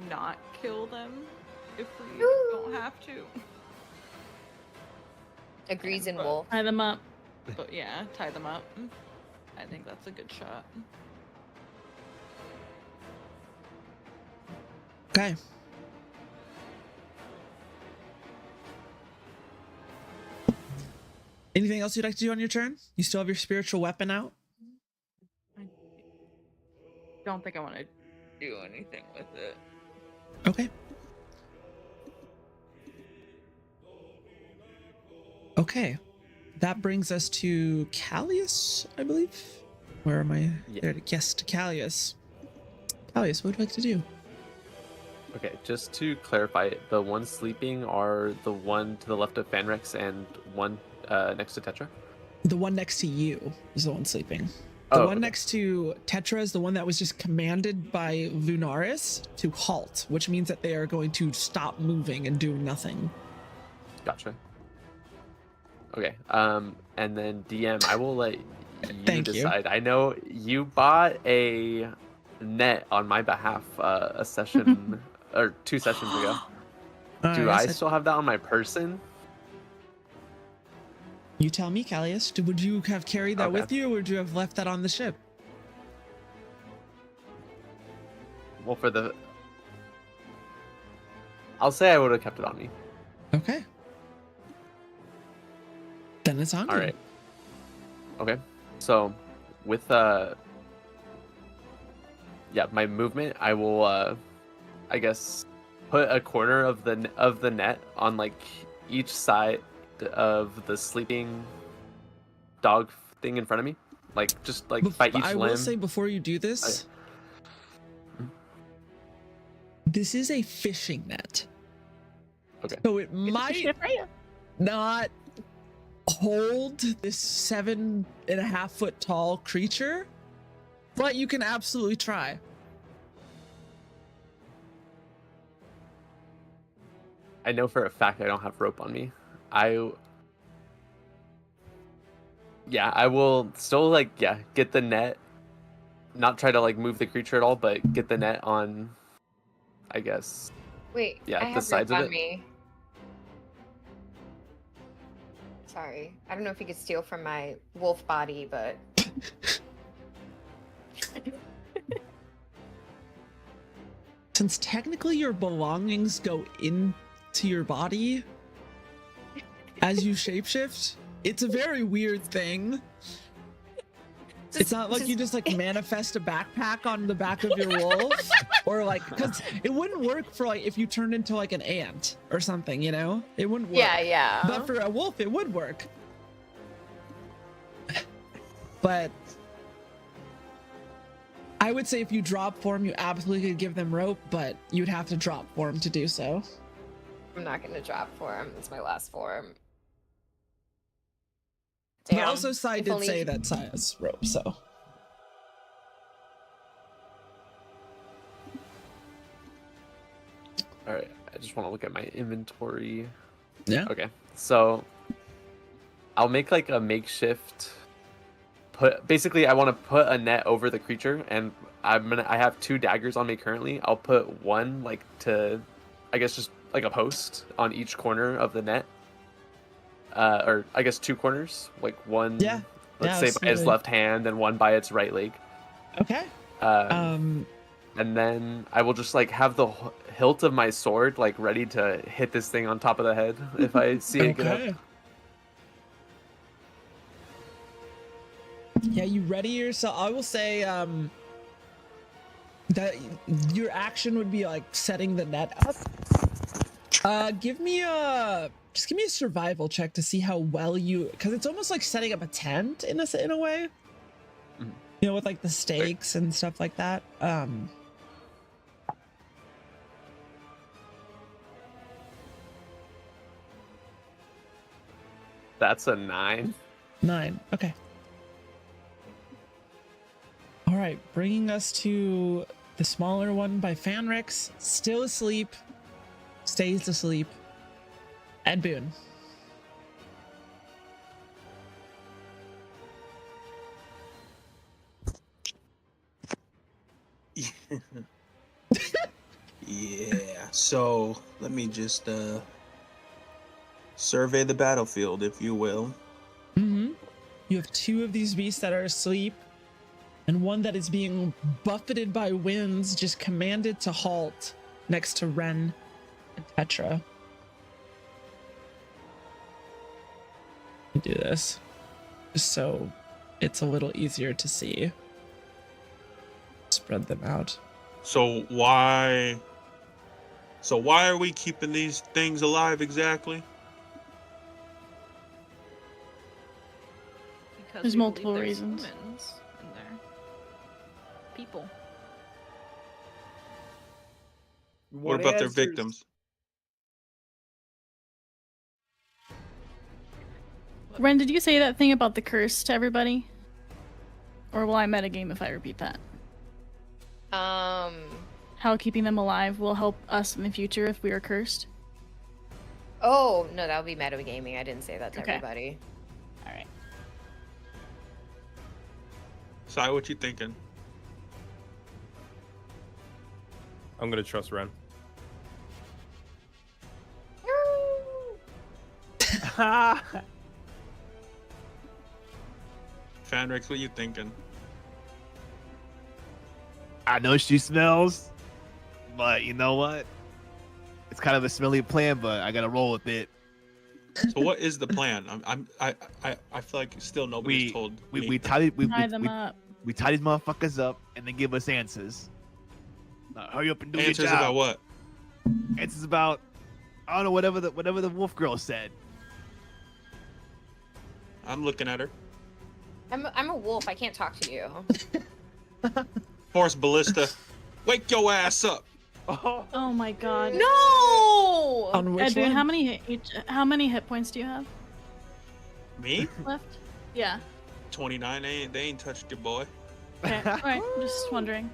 not kill them if we don't have to. Agrees in wolf. Tie them up. But yeah, tie them up. I think that's a good shot. Okay. Anything else you'd like to do on your turn? You still have your spiritual weapon out? I don't think I want to do anything with it. Okay. Okay. That brings us to Callius, I believe. Where am I? Yeah. There, yes, to Callius. Callius, what would you like to do? Okay, just to clarify, the ones sleeping are the one to the left of Fanrex and one next to Tetra? The one next to you is the one sleeping. The one okay. next to Tetra is the one that was just commanded by Lunaris to halt, which means that they are going to stop moving and do nothing. Gotcha. Okay, and then DM, I will let you Thank you. decide. I know you bought a net on my behalf a session or 2 sessions ago. Do I still have that on my person? You tell me, Callius. Would you have carried that Okay. with you, or would you have left that on the ship? Well, I'll say I would have kept it on me. Okay. Then it's on. All you. right. Okay. So, with my movement, I will I guess put a corner of the net on like each side of the sleeping dog thing in front of me, like just like by each I limb. will say before you do this, this is a fishing net. Okay. So it might not hold this 7.5 foot tall creature, but you can absolutely try. I know for a fact I don't have rope on me. I will still get the net, not try to like move the creature at all, but get the net on, I guess. Wait, Yeah, I the have sides rope of on it. me. Sorry, I don't know if you could steal from my wolf body, but Since technically your belongings go into your body as you shapeshift, it's a very weird thing. It's not like you just like manifest a backpack on the back of your wolf, or like, because it wouldn't work for like if you turned into like an ant or something, you know? It wouldn't work. yeah. But for a wolf, it would work. But I would say if you drop form, you absolutely could give them rope, but you'd have to drop form to do so. I'm not gonna drop form. It's my last form. But Damn. also, Sai If did only- say that Sai has rope, so. All right. I just want to look at my inventory. Yeah. Okay. So I'll make like a makeshift. Basically, I want to put a net over the creature, and I have 2 daggers on me currently. I'll put one like to, I guess, just like a post on each corner of the net. Or I guess 2 corners, like one. Yeah. Let's say by his left hand and one by its right leg. Okay. And then I will just like have the hilt of my sword like ready to hit this thing on top of the head if I see it get up. Yeah, you ready yourself. I will say that your action would be like setting the net up. Give me a survival check to see how well you, because it's almost like setting up a tent in a way. Mhm. You know, with like the stakes and stuff like that. That's a 9. 9. Okay. All right, bringing us to the smaller one by Fanrix, still asleep, stays asleep, and Boone. Yeah. So let me just survey the battlefield, if you will. Mm-hmm. You have two of these beasts that are asleep, and one that is being buffeted by winds, just commanded to halt next to Ren and Tetra. Do this just so it's a little easier to see. Spread them out. So why are we keeping these things alive exactly? Because There's we believe multiple there's reasons. humans in there. People. What about their victims? Ren, did you say that thing about the curse to everybody? Or will I metagame if I repeat that? How keeping them alive will help us in the future if we are cursed? Oh, no, that would be metagaming. I didn't say that to Okay. everybody. Alright. Sai, what you thinking? I'm gonna trust Ren. Fanrix, what you thinking? I know she smells, but you know what? It's kind of a smelly plan, but I gotta roll with it. So what is the plan? I feel like still nobody's told me. We tie these up. we tie these motherfuckers up and then give us answers. Now, hurry up and do Answers your job. about what? Answers about I don't know, whatever the wolf girl said. I'm looking at her. I'm a wolf. I can't talk to you. Force Ballista, wake your ass up. Oh my god. No! On which Edwin, one? how many hit points do you have Me? left? Yeah. 29. They ain't touched your boy. Okay. Alright, just wondering.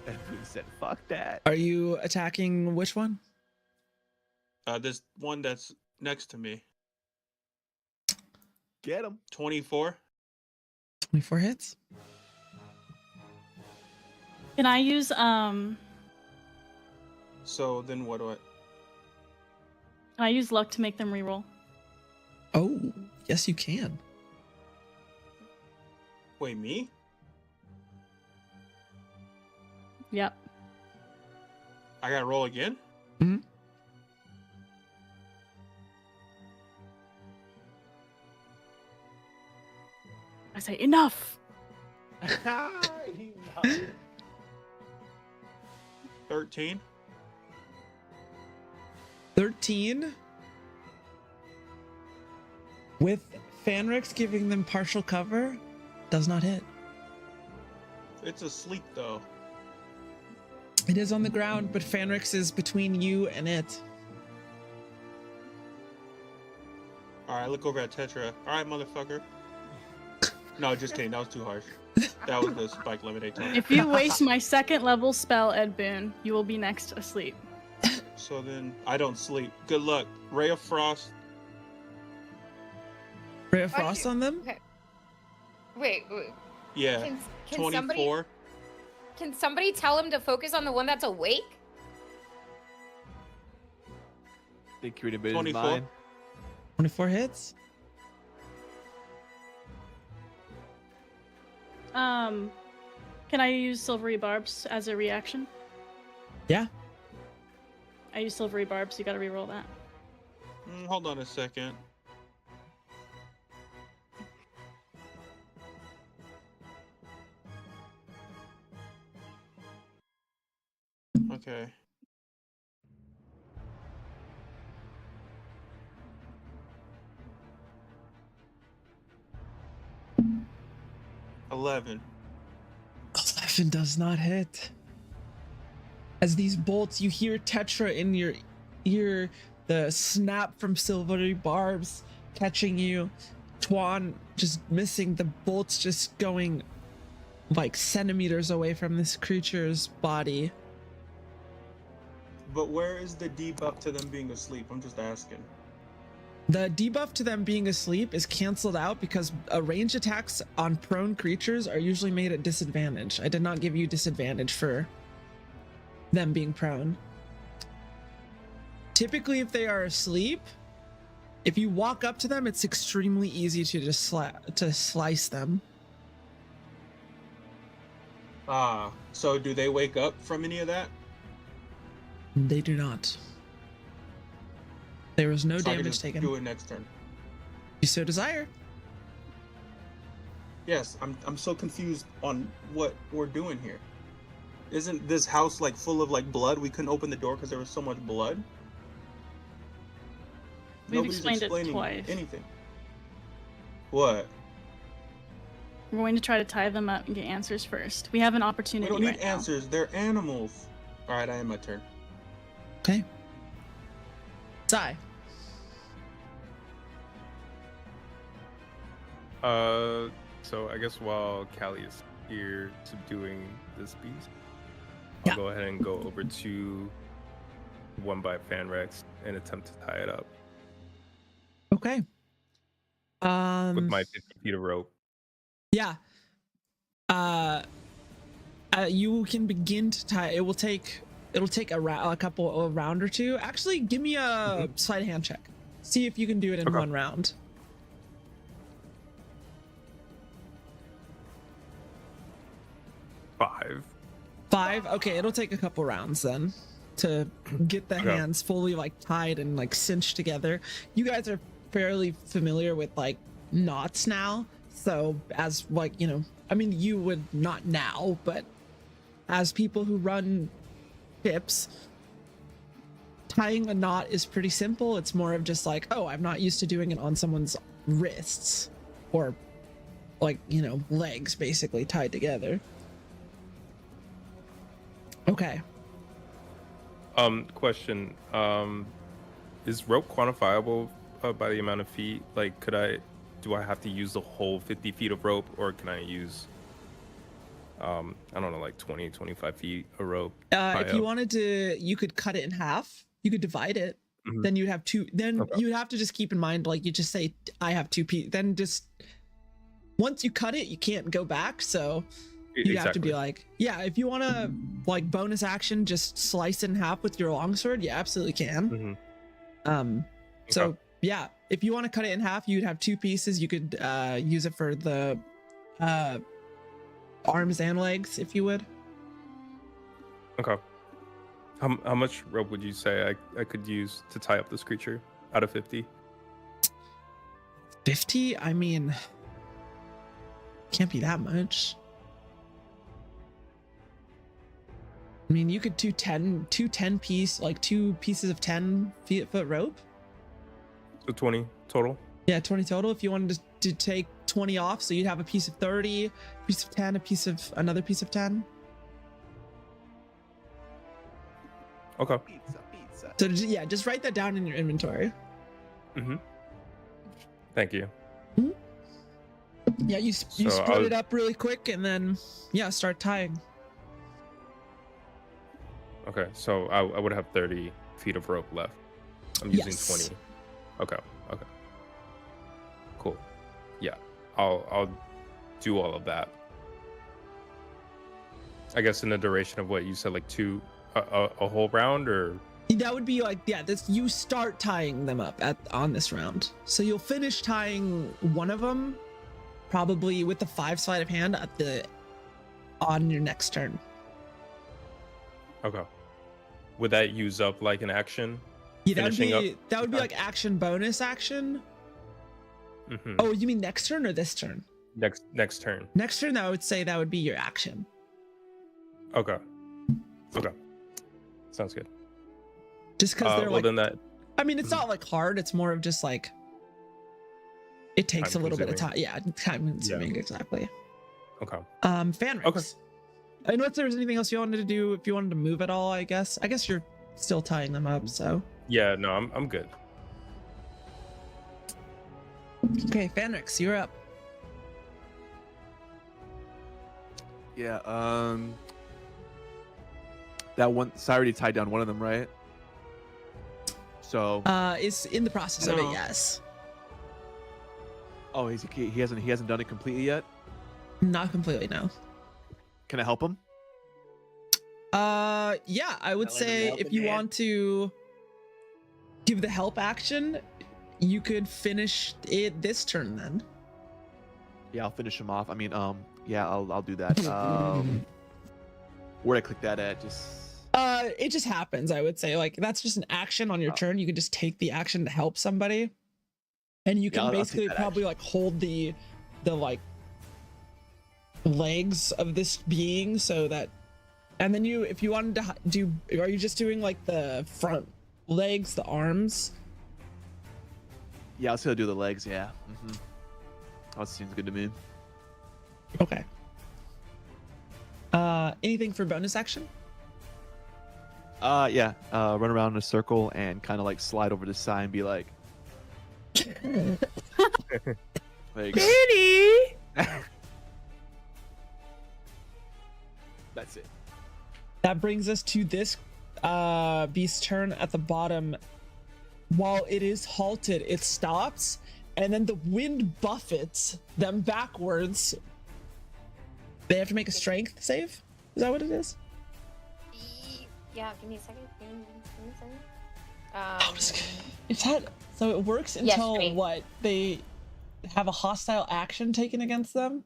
Edwin said, "Fuck that." Are you attacking which one? There's one that's next to me. Get him. 24. 24 hits. Can I use So then what do I? Can I use luck to make them reroll? Oh, yes, you can. Wait, me? Yep. I gotta roll again? Mm-hmm. I say enough. 13. 13. With Fanrix giving them partial cover, does not hit. It's asleep though. It is on the ground, but Fanrix is between you and it. Alright, look over at Tetra. Alright, motherfucker. No, just kidding. That was too harsh. That was the spike levitate time. If you waste my second level spell, Ed Boon, you will be next asleep. So then I don't sleep. Good luck. Ray of Frost. Ray of Frost on them? Okay. Wait. Yeah. Can 24. Can somebody tell him to focus on the one that's awake? They created a bit 24. of mine. 24 hits? Can I use silvery barbs as a reaction? Yeah. I use silvery barbs, you gotta reroll that. Hold on a second. Okay. $11. 11 does not hit. As these bolts, you hear Tetra in your ear, the snap from silvery barbs catching you. Tuan just missing, the bolts just going like centimeters away from this creature's body. But where is the debuff to them being asleep? I'm just asking. The debuff to them being asleep is canceled out because range attacks on prone creatures are usually made at disadvantage. I did not give you disadvantage for them being prone. Typically, if they are asleep, if you walk up to them, it's extremely easy to just slice them. So do they wake up from any of that? They do not. There was no So I can damage just taken. do it next turn. You so desire. Yes, I'm so confused on what we're doing here. Isn't this house like full of like blood? We couldn't open the door because there was so much blood. We've Nobody's explained it explaining twice. anything. What? We're going to try to tie them up and get answers first. We have an We opportunity don't need right now. answers. They're animals. All right, I am my turn. Okay. Zai. So I guess while Callie is here subduing this beast, Yeah. I'll go ahead and go over to one by Fanrex and attempt to tie it up Okay. with my 50 feet of rope. Yeah. You can begin to tie. It'll take a round or two. Actually, give me a sleight of hand check. See if you can do it in Okay. one round. 5. 5. Okay, it'll take a couple rounds then to get the Okay. hands fully like tied and like cinched together. You guys are fairly familiar with like knots now, so as like I mean, you would not now, but as people who run ships, tying a knot is pretty simple. It's more of just like, oh, I'm not used to doing it on someone's wrists or like legs basically tied together. Okay. Question. Is rope quantifiable by the amount of feet? Like, do I have to use the whole 50 feet of rope, or can I use, I don't know, like 20, 25 feet of rope? If you wanted to, you could cut it in half. You could divide it. Mhm. Then you'd have two. Then Okay. you'd have to just keep in mind, like you just say, I have 2 pieces. Then just once you cut it, you can't go back. So you have to be like, yeah, if you want to like bonus action, just slice it in half with your longsword. You absolutely can. So Okay. yeah, if you want to cut it in half, you'd have 2 pieces. You could use it for the arms and legs, if you would. Okay. How much rope would you say I could use to tie up this creature out of 50? 50? I mean, can't be that much. I mean, you could do 10 piece, like 2 pieces of 10 foot rope. So 20 total? Yeah, 20 total. If you wanted to take 20 off, so you'd have a piece of 30, a piece of 10, another piece of 10. Okay. Pizza. So yeah, just write that down in your inventory. Thank you. Yeah, you So I split would- it up really quick and then yeah, start tying. Okay, so I would have 30 feet of rope left. I'm using Yes. 20. Okay. Cool. Yeah, I'll do all of that. I guess in the duration of what you said, like a whole round, or That would be like, yeah, you start tying them up on this round. So you'll finish tying one of them probably with the 5 sleight of hand on your next turn. okay. Would that use up like an action? Yeah, Finishing up? that would be Okay. like action bonus action. Mm-hmm. Oh, you mean next turn or this turn? Next turn. Next turn, I would say that would be your action. Okay. Sounds good. Just because they're well, like, then that. I mean, it's not like hard. It's more of just like, it takes a little bit of time. Time-consuming. Yeah, time consuming, exactly. Okay. Fanrix. Okay. Unless there was anything else you wanted to do, if you wanted to move at all, I guess. I guess you're still tying them up, so. Yeah. No, I'm good. Okay, Fanrix, you're up. Yeah. That one. So I already tied down one of them, right? So. Is in the process of it, No. yes. Oh, he hasn't done it completely yet. Not completely, no. Can I help him? Yeah, I would Kinda like say help if in you hand. want to give the help action, you could finish it this turn then. Yeah, I'll finish him off. I mean, yeah, I'll do that. Where'd I click that at? Just It just happens, I would say. Like, that's just an action on your turn. You could just take the action to help somebody. And you can I'll take basically that probably like hold the like legs of this being so that, and then you, if you wanted to do, are you just doing like the front legs, the arms? yeah, I'll still do the legs. Yeah. That seems good to me. Okay. Anything for bonus action? Yeah. Run around in a circle and kind of like slide over the side and be like, there you go. Beauty. That's it. That brings us to this beast's turn at the bottom. While it is halted, it stops, and then the wind buffets them backwards. They have to make a strength save? Is that what it is? Yeah, give me a second. Give me a second. I'm just kidding. Is that so? It works Yes, until strength. what? They have a hostile action taken against them?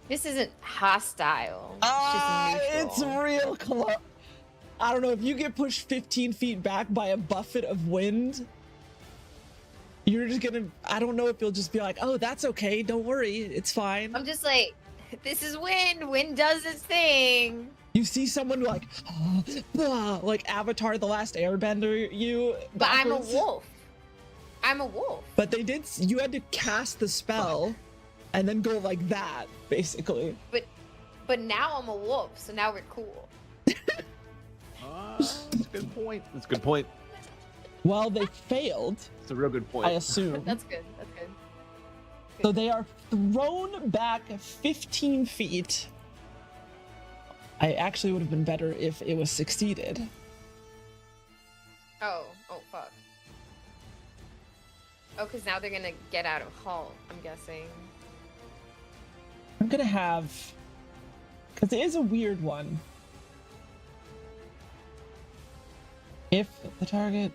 This isn't hostile. It's just neutral. It's real close. I don't know, if you get pushed 15 feet back by a buffet of wind, you're just gonna, I don't know if you'll just be like, oh, that's okay, don't worry, it's fine. I'm just like, this is wind. Wind does its thing. You see someone like, like Avatar The Last Airbender, you. But I'm a backwards. wolf. I'm a wolf. But they did, you had to cast the spell and then go like that, basically. But now I'm a wolf, so now we're cool. That's a good point. That's a good point. Well, they failed, It's a real good point. I assume. That's good. That's good. So they are thrown back 15 feet. I actually would have been better if it was succeeded. Oh fuck. Oh, because now they're gonna get out of halt, I'm guessing. I'm gonna have, because it is a weird one. If the target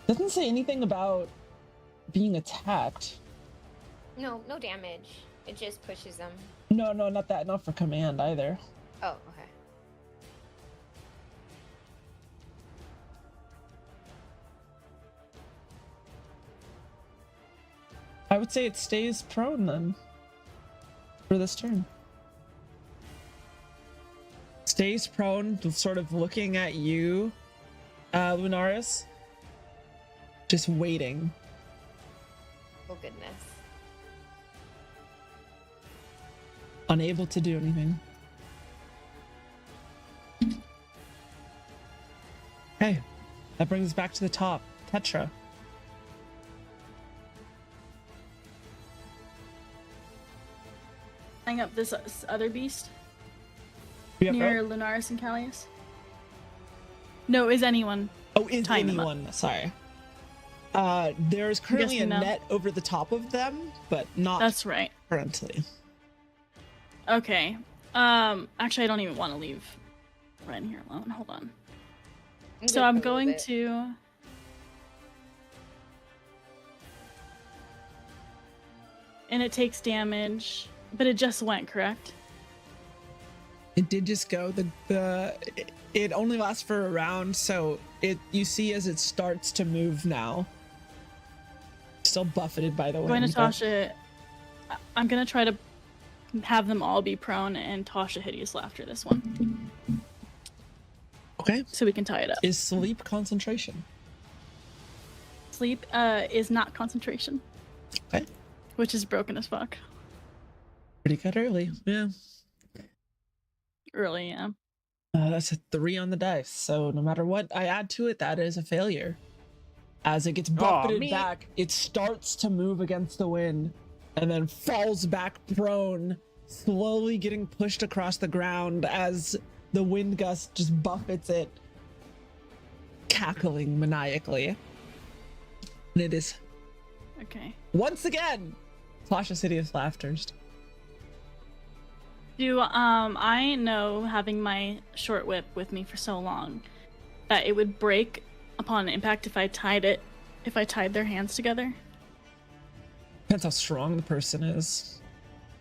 doesn't say anything about being attacked. No damage. It just pushes them. No, not that. Not for command either. Oh, okay. I would say it stays prone then for this turn. Stays prone, sort of looking at you, Lunaris. Just waiting. Oh goodness. Unable to do anything. Okay, that brings us back to the top. Tetra. Hang up this other beast We have near rope? Lunaris and Callius. No, is anyone? Oh, is tying them up. anyone? Sorry. There's currently a guessing no. net over the top of them, but not That's right. currently. Okay. Actually, I don't even want to leave Ren here alone. Hold on. So I'm going to. And it takes damage, but it just went, correct? It did just go. It only lasts for a round, so you see as it starts to move now. Still buffeted by the wind. Going to but- Tasha. I'm gonna try to have them all be prone and Tasha hideous laughter this one, Okay. so we can tie it up. Is sleep concentration? Sleep is not concentration. Okay. Which is broken as fuck. Pretty good early. Yeah. Early, yeah. That's a 3 on the dice. So no matter what I add to it, that is a failure. As it gets buffeted me. back, it starts to move against the wind and then falls back prone, slowly getting pushed across the ground as the wind gust just buffets it, cackling maniacally. And it is Okay. once again Flashes hideous laughters. Do I know, having my short whip with me for so long, that it would break upon impact if I tied their hands together? Depends how strong the person is.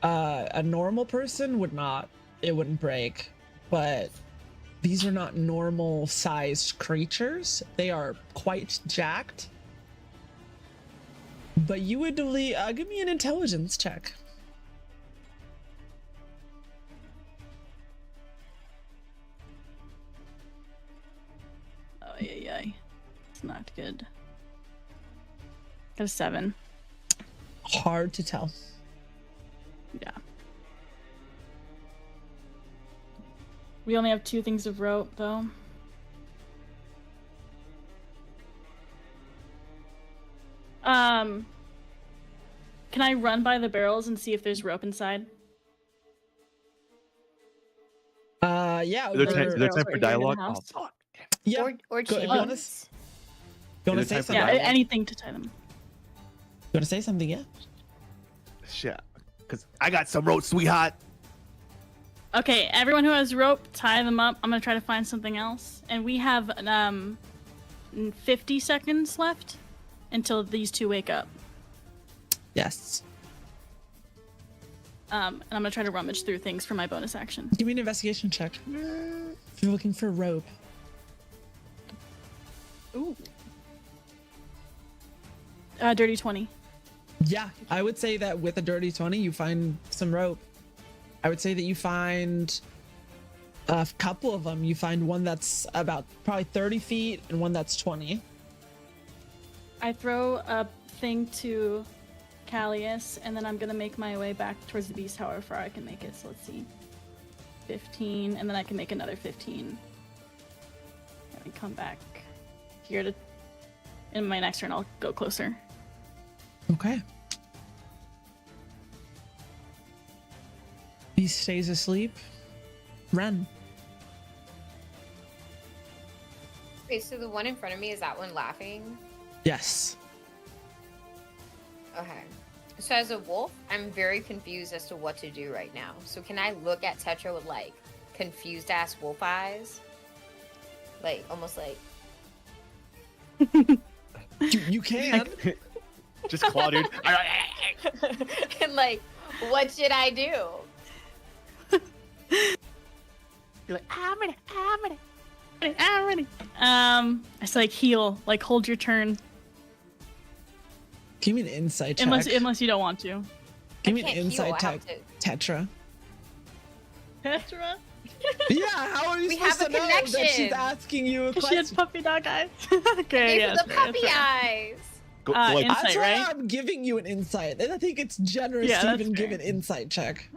A normal person would not. It wouldn't break. But these are not normal sized creatures. They are quite jacked. But you would give me an intelligence check. Oh, yeah. It's not good. Got a 7. Hard to tell. Yeah. We only have 2 things of rope, though. Can I run by the barrels and see if there's rope inside? Yeah. Is there time for dialogue? Oh, fuck. Yeah. Or Go- chains. you wanna s- You want to Is it say time for something? Yeah, dialogue? anything to tie them. You want to say something? Yeah. Shit. Because I got some rope, sweetheart. Okay, everyone who has rope, tie them up. I'm gonna try to find something else. And we have 50 seconds left until these 2 wake up. Yes. And I'm gonna try to rummage through things for my bonus action. Give me an investigation check. If you're looking for rope. Ooh. Dirty 20. Yeah, I would say that with a dirty 20, you find some rope. I would say that you find a couple of them. You find one that's about probably 30 feet and one that's 20. I throw a thing to Callius, and then I'm gonna make my way back towards the beast however far I can make it. So let's see. 15, and then I can make another 15. And come back here to... In my next turn, I'll go closer. Okay. He stays asleep. Ren. Wait, so the one in front of me, is that one laughing? Yes. Okay. So as a wolf, I'm very confused as to what to do right now. So can I look at Tetra with like confused ass wolf eyes? Like almost like You can. Just claw, dude. and like, what should I do? You're like, I'm ready. It's like heal, like hold your turn. Give me an insight check. Unless you don't want to. Give me an can't heal, insight I check, have to- Tetra. Petra? Yeah, how are you We supposed have to a know that she's connection. asking you a Because she had question? puppy dog eyes. Okay, Gave yeah, her that's the fair, that's puppy fair. eyes. Go, like, Insight, That's why right? I'm giving you an insight. And I think it's generous Yeah, to that's even give fair. an insight check.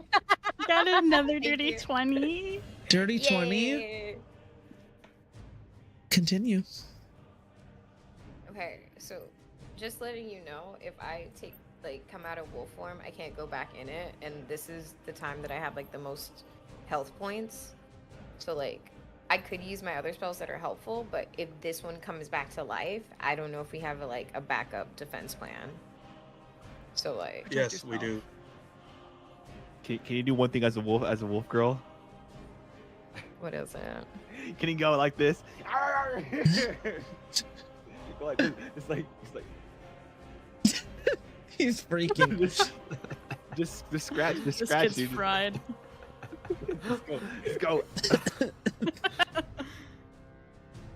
Got another Thank dirty you. 20. Dirty 20. Yay. Continue. Okay, so just letting you know, if I come out of wolf form, I can't go back in it, and this is the time that I have like the most health points. So like, I could use my other spells that are helpful, but if this one comes back to life, I don't know if we have a backup defense plan. So like, Yes, we do. can you do one thing as a wolf girl? what is it? Can you go like this? Go like this. It's like He's freaking. just scratch, This scratch, kid's dude. fried. Let's go.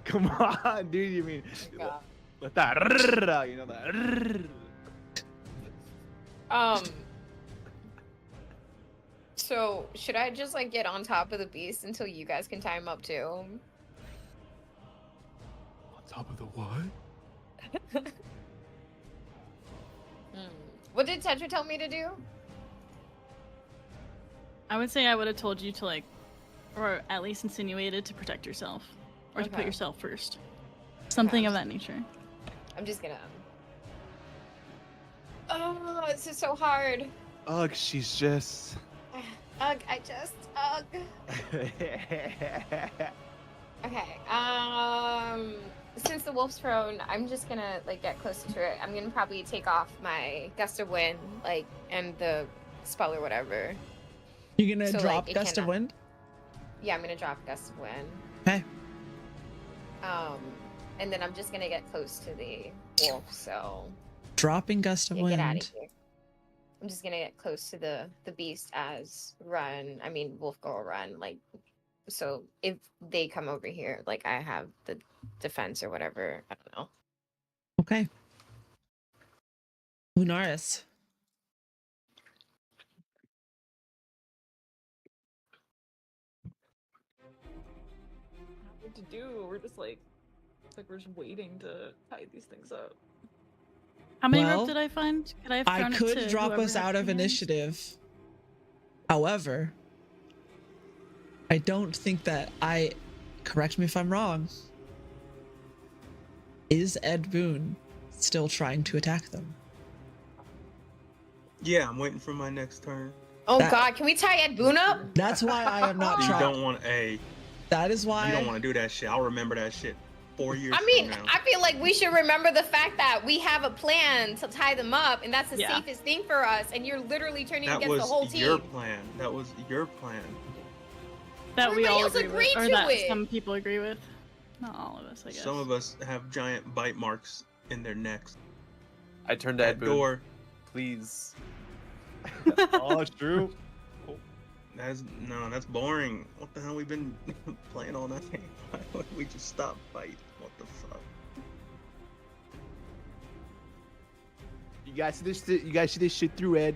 Come on, dude. You mean God. let that? You know that. So should I just like get on top of the beast until you guys can tie him up too? On top of the what? What did Tetra tell me to do? I would say I would have told you to or at least insinuated to protect yourself. Or to put Okay. yourself first. Something Okay. of that nature. I'm just gonna. Oh, this is so hard. Ugh, she's just. Ugh, Ugh. Okay. since the wolf's prone, I'm just gonna like get closer to it. I'm gonna probably take off my gust of wind, like, and the spell or whatever. You're gonna So, drop like, it gust of cannot- wind? Yeah, I'm gonna drop gust of wind. Okay. And then I'm just gonna get close to the wolf. So Dropping gust of yeah, wind. get out of here. I'm just gonna get close to the beast as wolf girl run. Like, so if they come over here, like I have the defense or whatever. I don't know. Okay. Lunaris. What to do? We're just like, it's like we're just waiting to tie these things up. How many Well, rope did I find? Could I have I thrown it could to drop whoever us had out of free hands? initiative. However, I don't think that correct me if I'm wrong. Is Ed Boon still trying to attack them? Yeah, I'm waiting for my next turn. Oh That- God, can we tie Ed Boon up? That's why I am not You trying. don't want That is why. you don't want to do that shit. I'll remember that shit 4 years I mean, from now. I feel like we should remember the fact that we have a plan to tie them up, and that's the Yeah. safest thing for us. And you're literally turning That against was the whole team. your plan. That was your plan. That we Everybody all else agree with, agreed or to that it. some people agree with. Not all of us, I guess. Some of us have giant bite marks in their necks. I turned to That Ed Boon. door. Please. Oh, it's true. That's boring. What the hell we been playing all night? Why would we just stop fighting? What the fuck? You guys see this? You guys see this shit through, Ed?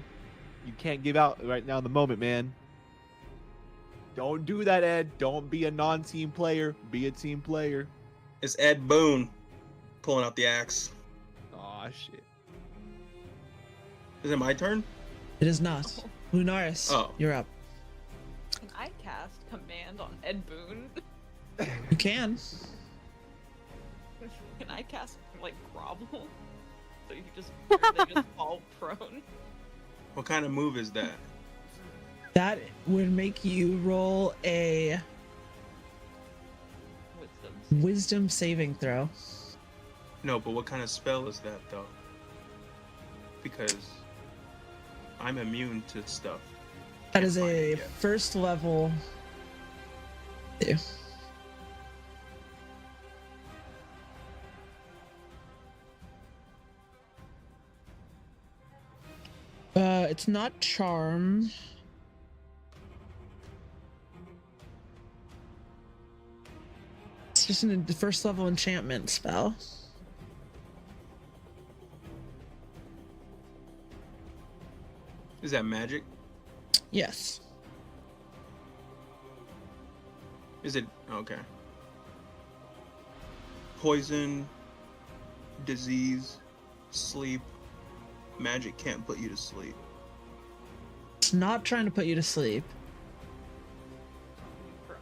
You can't give out right now in the moment, man. Don't do that, Ed. Don't be a non-team player. Be a team player. It's Ed Boon pulling out the axe. Aw, shit. Is it my turn? It is not. Lunaris, Oh. you're up. Can I cast command on Ed Boon? You can. Can I cast like grovel? So you just they just fall prone. What kind of move is that? That would make you roll a Wisdom. wisdom saving throw. No, but what kind of spell is that though? Because I'm immune to stuff. That Can't is find a it yet. first level. Yeah. It's not charm. It's just the first level enchantment spell. Is that magic? Yes. Is it okay? Poison, disease, sleep. Magic can't put you to sleep. It's not trying to put you to sleep. Prone.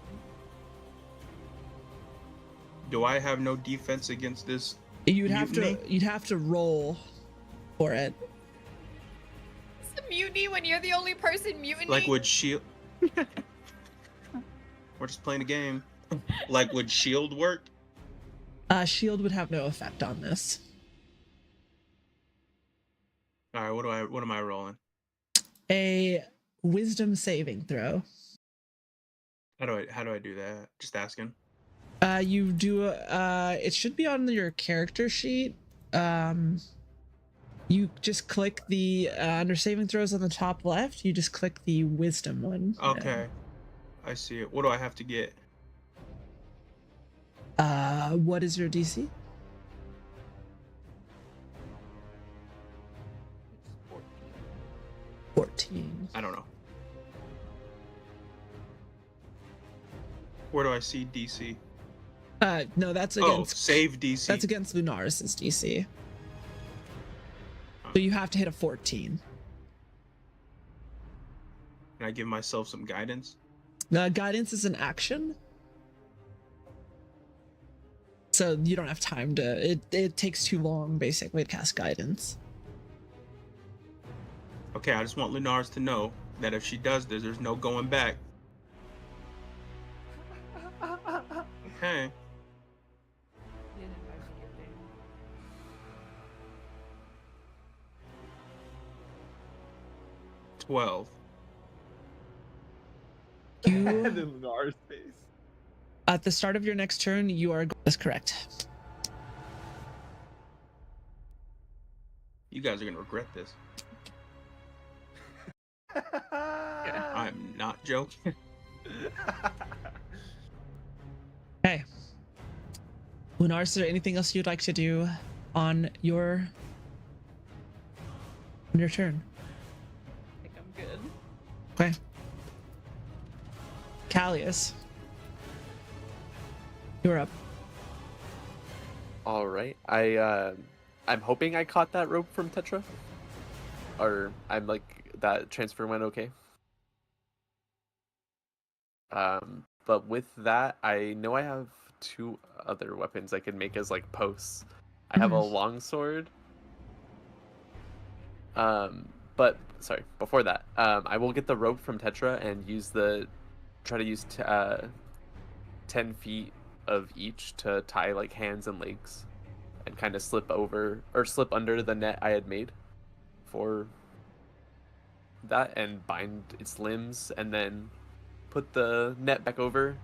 Do I have no defense against this? You'd have Mutiny? to roll for it. It's a mutiny when you're the only person mutiny. Like would shield? We're just playing a game. Like would shield work? Shield would have no effect on this. All right, what am I rolling? A wisdom saving throw. How do I do that? Just asking. You do it should be on your character sheet. You just click the under saving throws on the top left, you just click the wisdom one. Okay. I see it. What do I have to get? What is your DC? It's 14. 14. I don't know. Where do I see DC? No, that's Oh, against save DC. that's against Lunaris' DC. So you have to hit a 14. Can I give myself some guidance? Guidance is an action. So you don't have time to it takes too long basically to cast guidance. Okay, I just want Lunaris to know that if she does this, there's no going back. Okay. You didn't 12. You, And then Lunar's face. at the start of your next turn, you are. That's correct. You guys are gonna regret this. I'm not joking. Okay. Lunar, is there anything else you'd like to do on your turn? I think I'm good. Okay. Callius, you're up. All right. I'm hoping I caught that rope from Tetra, or I'm like that transfer went okay. But with that, I know I have 2 other weapons I can make as like posts. I have a longsword. But sorry, before that, I will get the rope from Tetra and try to use 10 feet of each to tie like hands and legs, and kind of slip under the net I had made for that, and bind its limbs, and then put the net back over